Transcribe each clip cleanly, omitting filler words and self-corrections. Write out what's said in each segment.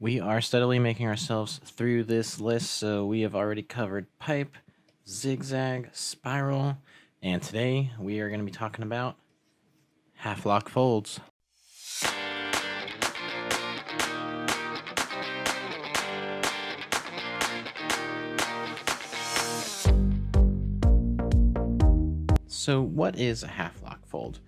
We are steadily making ourselves through this list, so we have already covered pipe, zigzag, spiral, and today we are going to be talking about half-lock folds. So what is a half-lock fold?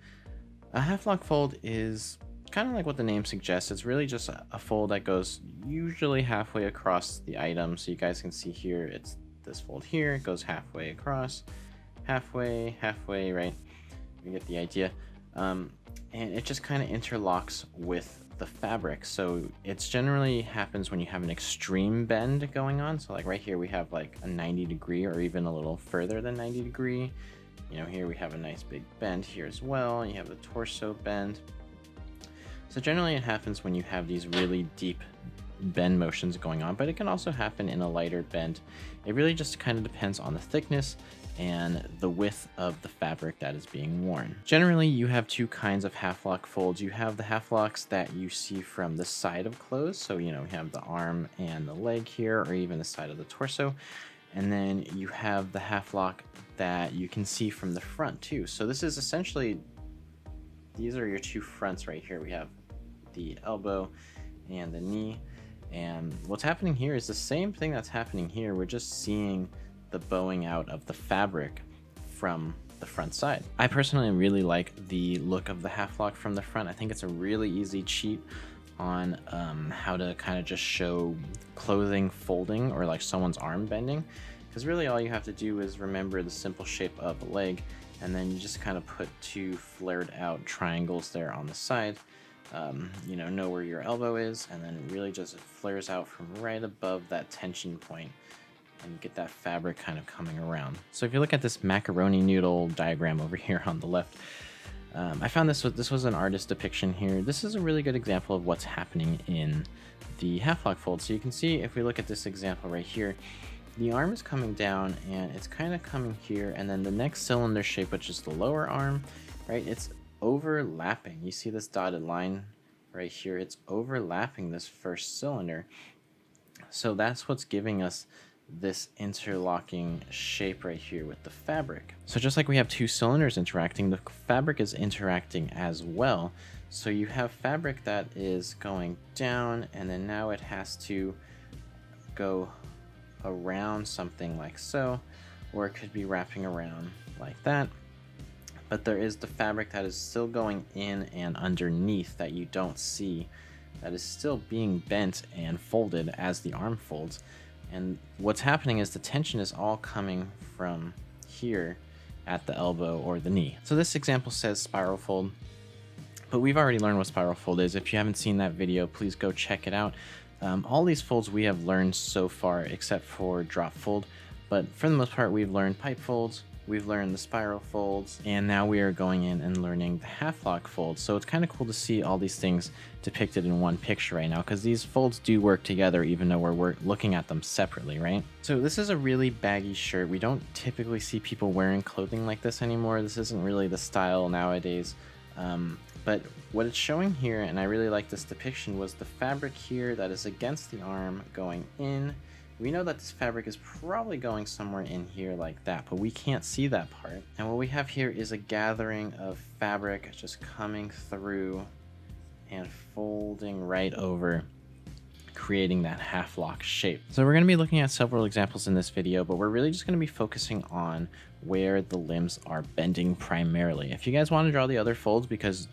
A half-lock fold is kind of like what the name suggests. It's really just a fold that goes usually halfway across the item. So you guys can see here, it's this fold here. It goes halfway across, halfway, right? You get the idea. And it just kind of interlocks with the fabric. So it's generally happens when you have an extreme bend going on. So like right here, we have like a 90 degree or even a little further than 90 degree. You know, here we have a nice big bend here as well. You have the torso bend. So generally it happens when you have these really deep bend motions going on, but it can also happen in a lighter bend. It really just kind of depends on the thickness and the width of the fabric that is being worn. Generally, you have two kinds of half-lock folds. You have the half-locks that you see from the side of clothes. So, you know, we have the arm and the leg here, or even the side of the torso. And then you have the half-lock that you can see from the front too. So this is essentially, these are your two fronts right here. We have the elbow and the knee. And what's happening here is the same thing that's happening here. We're just seeing the bowing out of the fabric from the front side. I personally really like the look of the half-lock from the front. I think it's a really easy cheat on how to kind of just show clothing folding or like someone's arm bending, because really all you have to do is remember the simple shape of a leg, and then you just kind of put two flared out triangles there on the side. You know where your elbow is, and then it really just flares out from right above that tension point, and you get that fabric kind of coming around. So if you look at this macaroni noodle diagram over here on the left, I found this was an artist depiction here. This is a really good example of what's happening in the half-lock fold. So you can see if we look at this example right here, the arm is coming down and it's kind of coming here, and then the next cylinder shape, which is the lower arm, right? It's overlapping. You see this dotted line right here? It's overlapping this first cylinder. So that's what's giving us this interlocking shape right here with the fabric. So just like we have two cylinders interacting, the fabric is interacting as well. So you have fabric that is going down, and then now it has to go around something like so, or it could be wrapping around like that. But there is the fabric that is still going in and underneath that you don't see, that is still being bent and folded as the arm folds. And what's happening is the tension is all coming from here at the elbow or the knee. So this example says spiral fold, but we've already learned what spiral fold is. If you haven't seen that video, please go check it out. All these folds we have learned so far, except for drop fold, but for the most part, we've learned pipe folds, we've learned the spiral folds, and now we are going in and learning the half-lock folds. So it's kind of cool to see all these things depicted in one picture right now, because these folds do work together even though we're looking at them separately, right? So this is a really baggy shirt. We don't typically see people wearing clothing like this anymore. This isn't really the style nowadays. But what it's showing here, and I really like this depiction, was the fabric here that is against the arm going in. We know that this fabric is probably going somewhere in here like that, but we can't see that part. And what we have here is a gathering of fabric just coming through and folding right over, creating that half-lock shape. So we're going to be looking at several examples in this video, but we're really just going to be focusing on where the limbs are bending primarily. If you guys want to draw the other folds, because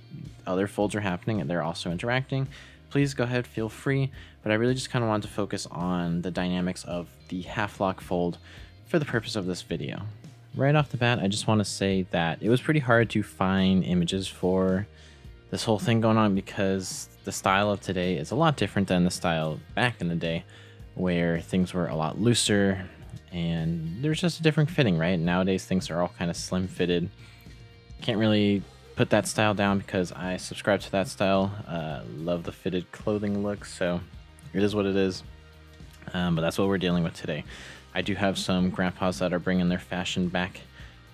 other folds are happening and they're also interacting, please go ahead, feel free. But I really just kind of wanted to focus on the dynamics of the half-lock fold for the purpose of this video. Right off the bat, I just want to say that it was pretty hard to find images for this whole thing going on, because the style of today is a lot different than the style back in the day, where things were a lot looser and there's just a different fitting, right? Nowadays things are all kind of slim fitted. Can't really put that style down because I subscribe to that style. Love the fitted clothing look, so it is what it is. But that's what we're dealing with today. I do have some grandpas that are bringing their fashion back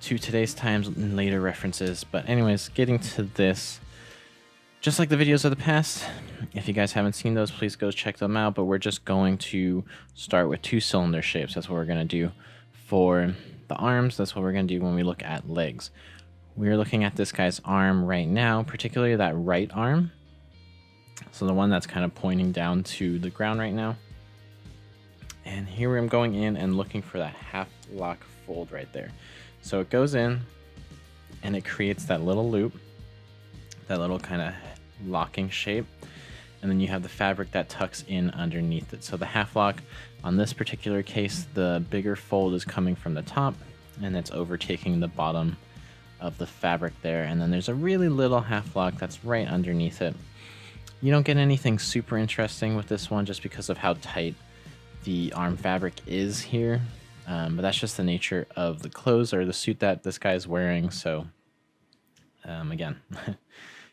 to today's times and later references. But anyways, getting to this, Just like the videos of the past, if you guys haven't seen those, please go check them out. But we're just going to start with 2-cylinder shapes. That's what we're going to do for the arms. That's what we're going to do when we look at legs. We're looking at this guy's arm right now, particularly that right arm. So the one that's kind of pointing down to the ground right now. And here I'm going in and looking for that half lock fold right there. So it goes in and it creates that little loop, that little kind of locking shape, and then you have the fabric that tucks in underneath it. So the half lock on this particular case, the bigger fold is coming from the top and it's overtaking the bottom of the fabric there, and then there's a really little half lock that's right underneath it. You don't get anything super interesting with this one just because of how tight the arm fabric is here, but that's just the nature of the clothes or the suit that this guy is wearing. So again,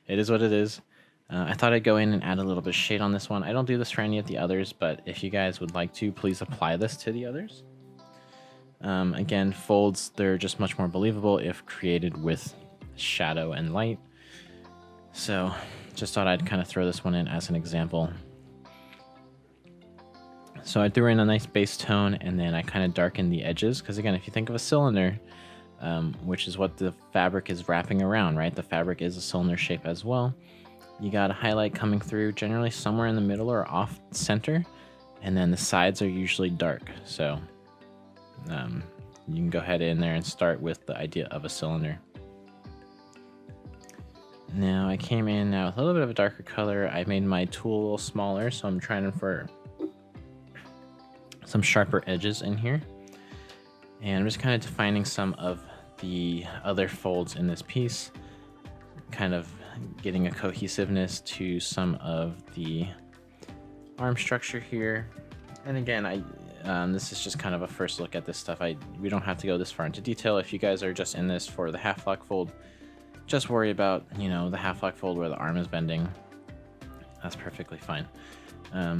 it is what it is. I thought I'd go in and add a little bit of shade on this one. I don't do this for any of the others, but if you guys would like to, please apply this to the others. Again, folds, they're just much more believable if created with shadow and light. So just thought I'd kind of throw this one in as an example. So I threw in a nice base tone, and then I kind of darkened the edges, because again, if you think of a cylinder, which is what the fabric is wrapping around, right? The fabric is a cylinder shape as well. You got a highlight coming through generally somewhere in the middle or off center, and then the sides are usually dark. So you can go ahead in there and start with the idea of a cylinder. Now I came in now with a little bit of a darker color. I made my tool a little smaller, so I'm trying for some sharper edges in here. And I'm just kind of defining some of the other folds in this piece, kind of getting a cohesiveness to some of the arm structure here. And again, this is just kind of a first look at this stuff. We don't have to go this far into detail. If you guys are just in this for the half lock fold, just worry about, you know, the half lock fold where the arm is bending. That's perfectly fine.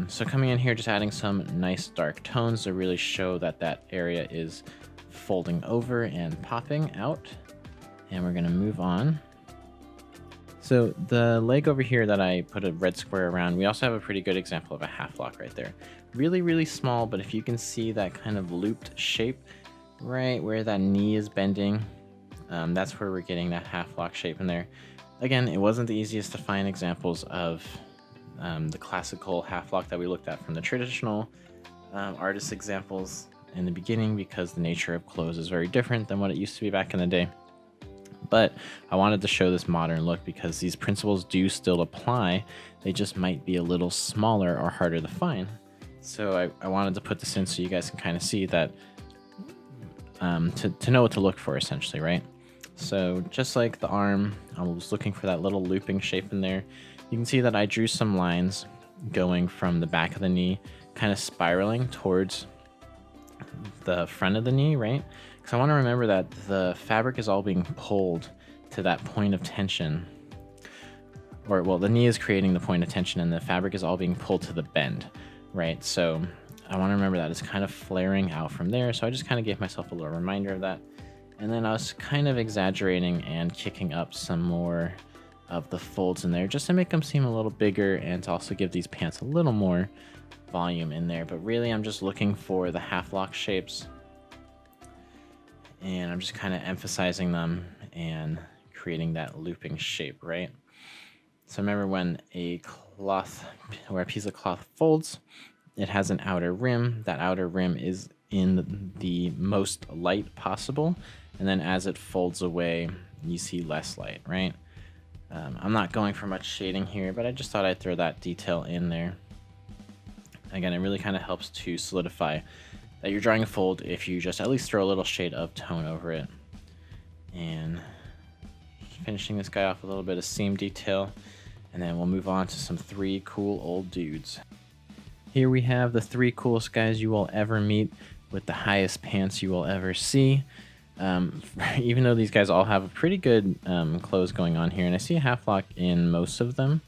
So coming in here, just adding some nice dark tones to really show that that area is folding over and popping out. And we're gonna move on. So the leg over here that I put a red square around, we also have a pretty good example of a half lock right there. Really, really small, but if you can see that kind of looped shape right where that knee is bending, that's where we're getting that half lock shape in there. Again, it wasn't the easiest to find examples of the classical half lock that we looked at from the traditional artist examples in the beginning, because the nature of clothes is very different than what it used to be back in the day. But I wanted to show this modern look because these principles do still apply. They just might be a little smaller or harder to find. So I wanted to put this in so you guys can kind of see that, to know what to look for essentially, right? So just like the arm, I was looking for that little looping shape in there. You can see that I drew some lines going from the back of the knee, kind of spiraling towards the front of the knee, right? Because I want to remember that the fabric is all being pulled to that point of tension. Or, well, the knee is creating the point of tension and the fabric is all being pulled to the bend, right? So I want to remember that it's kind of flaring out from there. So I just kind of gave myself a little reminder of that. And then I was kind of exaggerating and kicking up some more of the folds in there just to make them seem a little bigger and to also give these pants a little more volume in there. But really, I'm just looking for the half lock shapes, and I'm just kind of emphasizing them and creating that looping shape, right? So remember, when a cloth or a piece of cloth folds, it has an outer rim. That outer rim is in the most light possible, and then as it folds away, you see less light, right? I'm not going for much shading here, but I just thought I'd throw that detail in there. Again, it really kind of helps to solidify that you're drawing a fold if you just at least throw a little shade of tone over it. And finishing this guy off with a little bit of seam detail, and then we'll move on to some 3 cool old dudes. Here we have the 3 coolest guys you will ever meet with the highest pants you will ever see. Even though these guys all have a pretty good clothes going on here, and I see a half lock in most of them,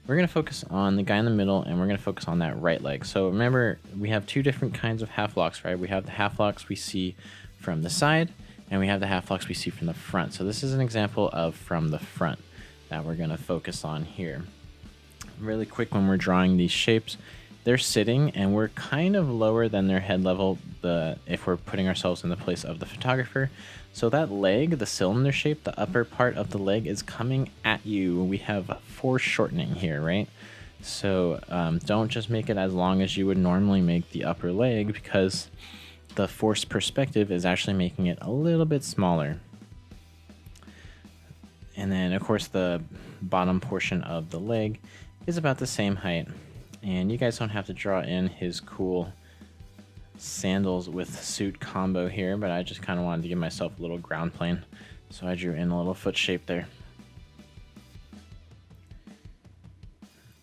we're going to focus on the guy in the middle, and we're going to focus on that right leg. So remember, we have 2 different kinds of half locks, right? We have the half locks we see from the side, and we have the half locks we see from the front. So this is an example of from the front. that we're going to focus on here. Really quick, when we're drawing these shapes, they're sitting and we're kind of lower than their head level if we're putting ourselves in the place of the photographer. So that leg, the cylinder shape, the upper part of the leg is coming at you. We have foreshortening here, right? So don't just make it as long as you would normally make the upper leg, because the forced perspective is actually making it a little bit smaller. And then of course the bottom portion of the leg is about the same height. And you guys don't have to draw in his cool sandals with suit combo here, but I just kind of wanted to give myself a little ground plane, so I drew in a little foot shape there.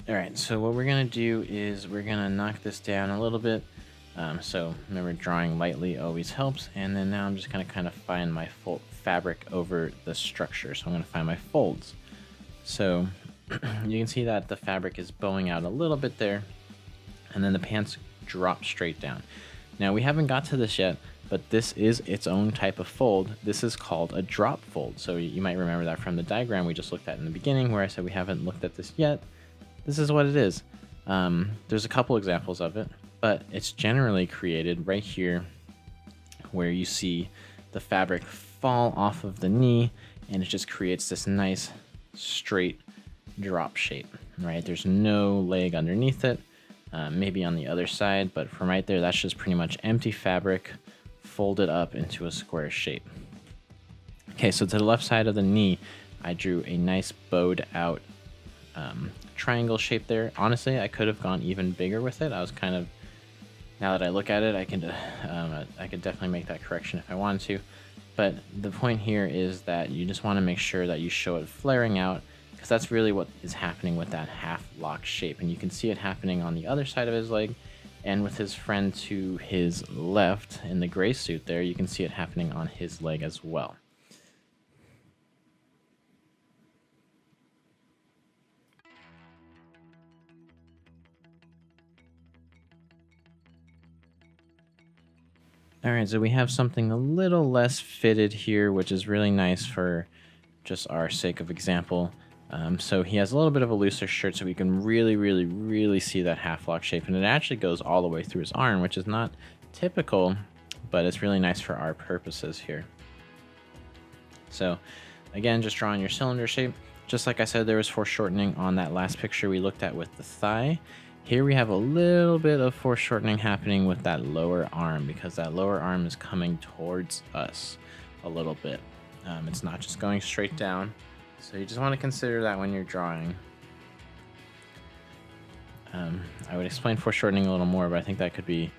Alright, so what we're going to do is we're going to knock this down a little bit. So remember, drawing lightly always helps. And then now I'm just going to kind of find my fabric over the structure. So I'm going to find my folds. So you can see that the fabric is bowing out a little bit there, and then the pants drop straight down. Now we haven't got to this yet, but this is its own type of fold. This is called a drop fold. So you might remember that from the diagram we just looked at in the beginning, where I said we haven't looked at this yet. This is what it is. There's a couple examples of it, but it's generally created right here, where you see the fabric fall off of the knee, and it just creates this nice straight drop shape, right? There's no leg underneath it, maybe on the other side, but from right there, that's just pretty much empty fabric folded up into a square shape. Okay, so to the left side of the knee, I drew a nice bowed out triangle shape there. Honestly, I could have gone even bigger with it. I was kind of, now that I look at it, I could definitely make that correction if I wanted to. But the point here is that you just want to make sure that you show it flaring out, because that's really what is happening with that half lock shape. And you can see it happening on the other side of his leg, and with his friend to his left in the gray suit there, you can see it happening on his leg as well. All right, so we have something a little less fitted here, which is really nice for just our sake of example. So he has a little bit of a looser shirt, so we can really see that half lock shape, and it actually goes all the way through his arm, which is not typical, but it's really nice for our purposes here. So again, just drawing your cylinder shape. Just like I said, there was foreshortening on that last picture we looked at with the thigh. Here we have a little bit of foreshortening happening with that lower arm, because that lower arm is coming towards us a little bit. It's not just going straight down, so you just want to consider that when you're drawing. I would explain foreshortening a little more, but I think that could be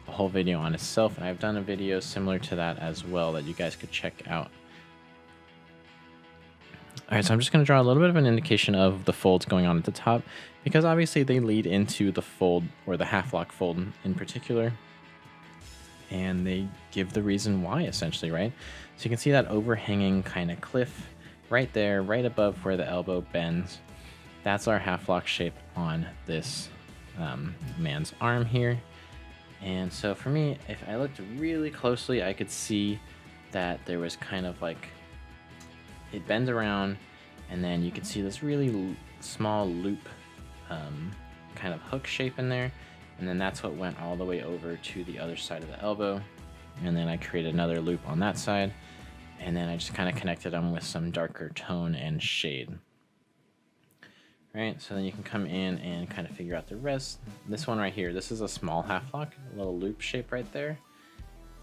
a whole video on itself, and I've done a video similar to that as well that you guys could check out. Alright, so I'm just going to draw a little bit of an indication of the folds going on at the top, because obviously they lead into the fold, or the half lock fold in particular, and they give the reason why, essentially, right? So you can see that overhanging kind of cliff right there, right above where the elbow bends. That's our half lock shape on this man's arm here. And so for me, if I looked really closely, I could see that there was kind of like, it bends around, and then you can see this really small loop kind of hook shape in there, and then that's what went all the way over to the other side of the elbow, and then I created another loop on that side, and then I just kind of connected them with some darker tone and shade. Right, so then you can come in and kind of figure out the rest. This one right here, this is a small half lock, a little loop shape right there.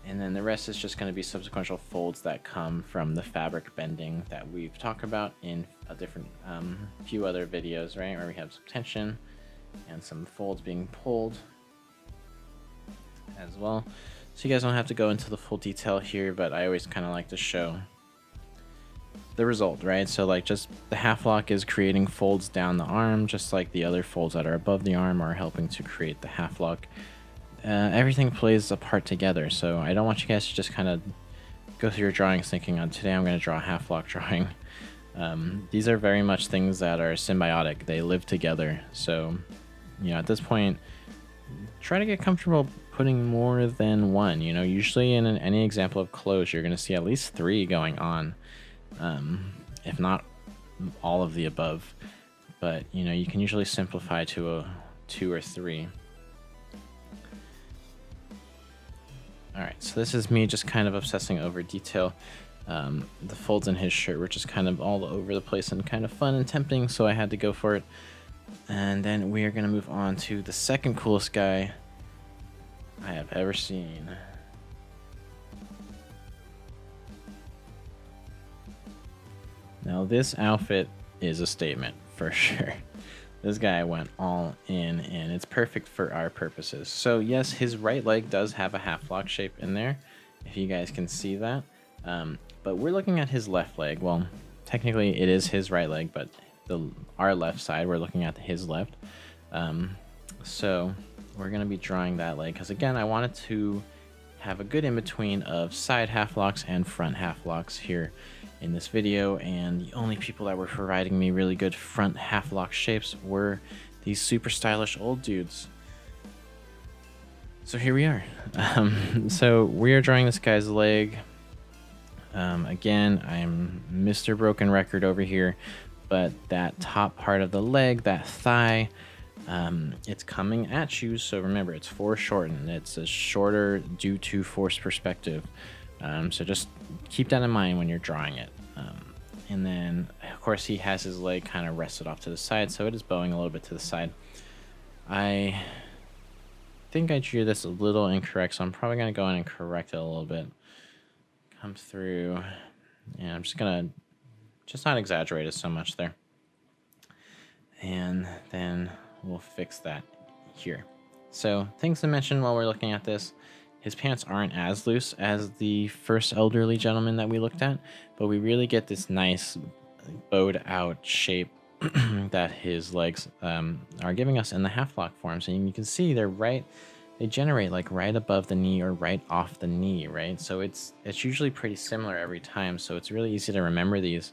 And then the rest is just going to be subsequential folds that come from the fabric bending that we've talked about in a different few other videos, right? Where we have some tension and some folds being pulled as well. So you guys don't have to go into the full detail here, but I always kind of like to show the result, right? So like, just the half lock is creating folds down the arm, just like the other folds that are above the arm are helping to create the half lock. Everything plays a part together, so I don't want you guys to just kind of go through your drawings thinking, today I'm going to draw a half lock drawing. These are very much things that are symbiotic. They live together. So, you know, at this point, try to get comfortable putting more than one. You know, usually in any example of clothes, you're going to see at least 3 going on, if not all of the above, but you know, you can usually simplify to a 2 or 3. All right, so this is me just kind of obsessing over detail. The folds in his shirt were just kind of all over the place and kind of fun and tempting, so I had to go for it. And then we are going to move on to the second coolest guy I have ever seen. Now this outfit is a statement for sure. This guy went all in, and it's perfect for our purposes. So yes, his right leg does have a half lock shape in there, if you guys can see that. But we're looking at his left leg. Well, technically it is his right leg, but our left side, we're looking at his left. So we're gonna be drawing that leg, because again, I wanted to have a good in-between of side half locks and front half locks here in this video, and the only people that were providing me really good front half lock shapes were these super stylish old dudes. So here we are. So we are drawing this guy's leg. Again, I'm Mr. Broken Record over here, but that top part of the leg, that thigh, it's coming at you. So remember, it's foreshortened. It's a shorter due to forced perspective. So just keep that in mind when you're drawing it. And then, of course, he has his leg kind of rested off to the side, so it is bowing a little bit to the side. I think I drew this a little incorrect, so I'm probably going to go in and correct it a little bit. Come through, and I'm just going to not exaggerate it so much there. And then we'll fix that here. So things to mention while we're looking at this: his pants aren't as loose as the first elderly gentleman that we looked at, but we really get this nice bowed out shape that his legs are giving us in the half lock forms. And you can see they generate like right above the knee or right off the knee, right? So it's usually pretty similar every time. So it's really easy to remember these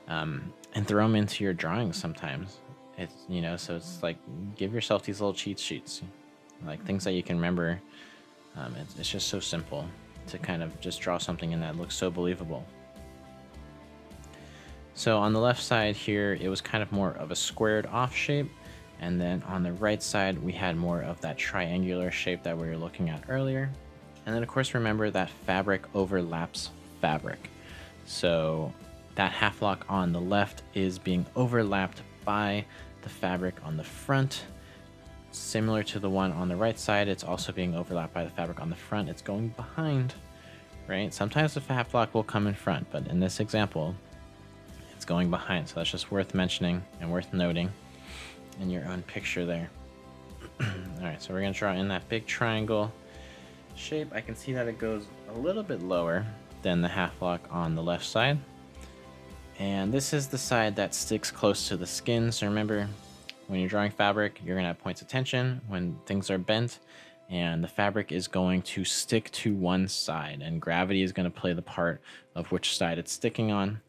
and throw them into your drawings sometimes. It's, you know, so it's like, give yourself these little cheat sheets, like things that you can remember. It's just so simple to kind of just draw something in that looks so believable. So on the left side here, it was kind of more of a squared off shape. And then on the right side, we had more of that triangular shape that we were looking at earlier. And then of course, remember that fabric overlaps fabric. So that half lock on the left is being overlapped by the fabric on the front. Similar to the one on the right side, it's also being overlapped by the fabric on the front. It's going behind, right? Sometimes the half lock will come in front, but in this example, it's going behind. So that's just worth mentioning and worth noting in your own picture there. All right, so we're gonna draw in that big triangle shape. I can see that it goes a little bit lower than the half lock on the left side. And this is the side that sticks close to the skin. So remember, when you're drawing fabric, you're gonna have points of tension when things are bent, and the fabric is going to stick to one side, and gravity is gonna play the part of which side it's sticking on.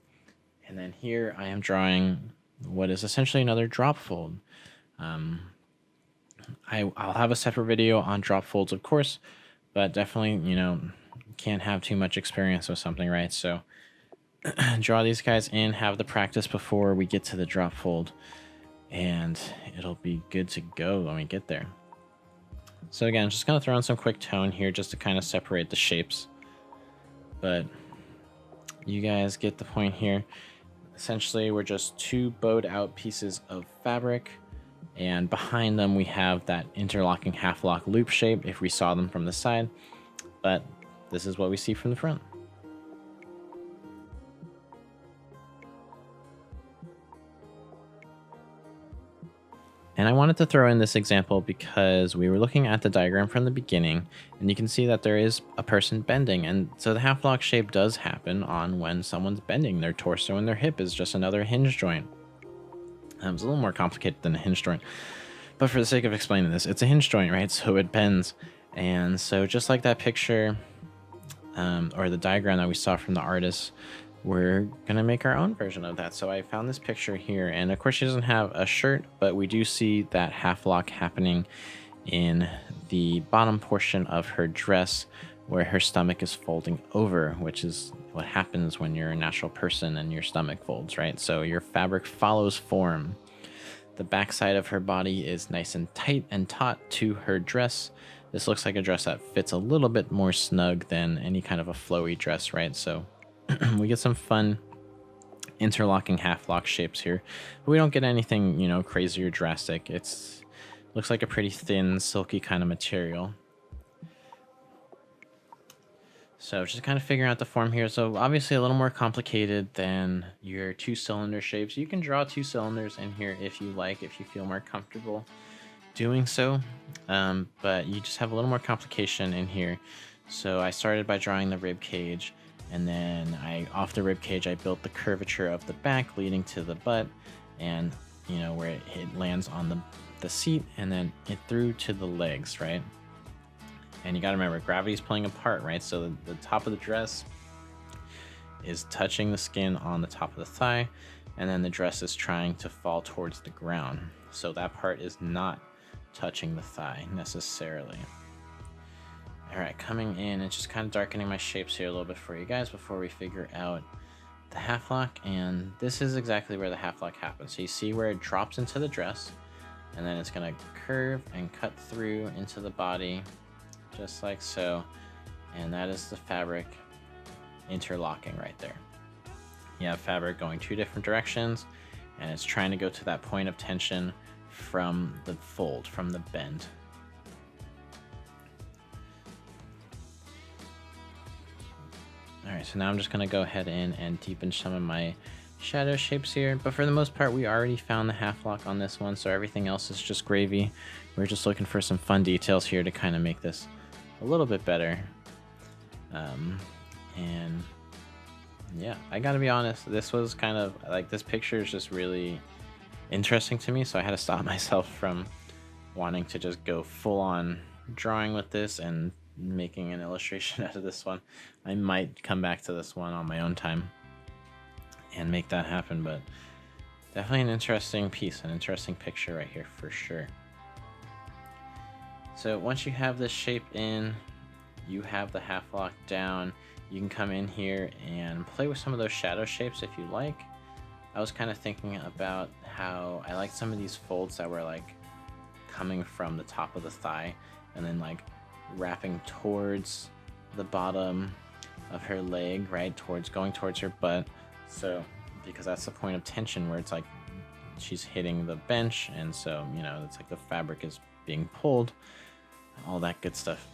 And then here I am drawing what is essentially another drop fold. I'll have a separate video on drop folds, of course, but definitely, you know, can't have too much experience with something, right? So draw these guys in, have the practice before we get to the drop fold, and it'll be good to go when we get there. So again, just gonna throw in some quick tone here just to kind of separate the shapes, but you guys get the point here. Essentially, we're just two bowed out pieces of fabric, and behind them we have that interlocking half lock loop shape if we saw them from the side, but this is what we see from the front. And I wanted to throw in this example because we were looking at the diagram from the beginning, and you can see that there is a person bending. And so the half lock shape does happen on when someone's bending. Their torso and their hip is just another hinge joint. It's a little more complicated than a hinge joint, but for the sake of explaining this, it's a hinge joint, right? So it bends. And so just like that picture or the diagram that we saw from the artist, we're gonna make our own version of that. So I found this picture here, and of course she doesn't have a shirt, but we do see that half lock happening in the bottom portion of her dress where her stomach is folding over, which is what happens when you're a natural person and your stomach folds, right? So your fabric follows form. The backside of her body is nice and tight and taut to her dress. This looks like a dress that fits a little bit more snug than any kind of a flowy dress, right? So we get some fun interlocking half lock shapes here, but we don't get anything, you know, crazy or drastic. It's looks like a pretty thin, silky kind of material. So just kind of figuring out the form here. So obviously a little more complicated than your 2-cylinder shapes. You can draw 2 cylinders in here if you like, if you feel more comfortable doing so. But you just have a little more complication in here. So I started by drawing the rib cage, and then off the rib cage, I built the curvature of the back leading to the butt, and you know, where it lands on the seat, and then it through to the legs, right? And you got to remember, gravity's playing a part, right? So the top of the dress is touching the skin on the top of the thigh, and then the dress is trying to fall towards the ground. So that part is not touching the thigh necessarily. All right, coming in and just kind of darkening my shapes here a little bit for you guys before we figure out the half lock. And this is exactly where the half lock happens. So you see where it drops into the dress, and then it's going to curve and cut through into the body, just like so. And that is the fabric interlocking right there. You have fabric going 2 different directions, and it's trying to go to that point of tension from the fold, from the bend. All right, so now I'm just gonna go ahead in and deepen some of my shadow shapes here, but for the most part, we already found the half lock on this one, so everything else is just gravy. We're just looking for some fun details here to kind of make this a little bit better. And yeah, I gotta be honest, this was kind of like, this picture is just really interesting to me, so I had to stop myself from wanting to just go full on drawing with this and making an illustration out of this one. I might come back to this one on my own time and make that happen, but definitely an interesting piece, an interesting picture right here for sure. So once you have this shape in, you have the half lock down, you can come in here and play with some of those shadow shapes if you like. I was kind of thinking about how I like some of these folds that were like coming from the top of the thigh and then like wrapping towards the bottom of her leg, right, going towards her butt. So because that's the point of tension, where it's like she's hitting the bench, and so, you know, it's like the fabric is being pulled, all that good stuff.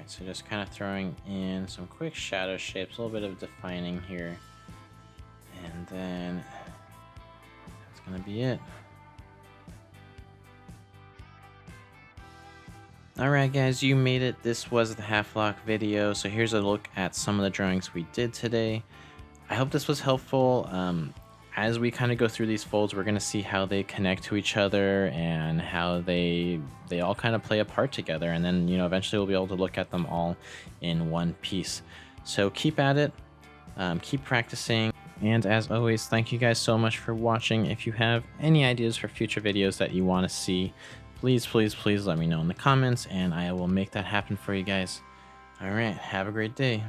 So just kind of throwing in some quick shadow shapes, a little bit of defining here, and then that's gonna be it. Alright guys, you made it. This was the half lock video. So here's a look at some of the drawings we did today. I hope this was helpful. As we kind of go through these folds, we're going to see how they connect to each other and how they all kind of play a part together. And then, you know, eventually we'll be able to look at them all in one piece. So keep at it, keep practicing. And as always, thank you guys so much for watching. If you have any ideas for future videos that you want to see, please let me know in the comments, and I will make that happen for you guys. All right, have a great day.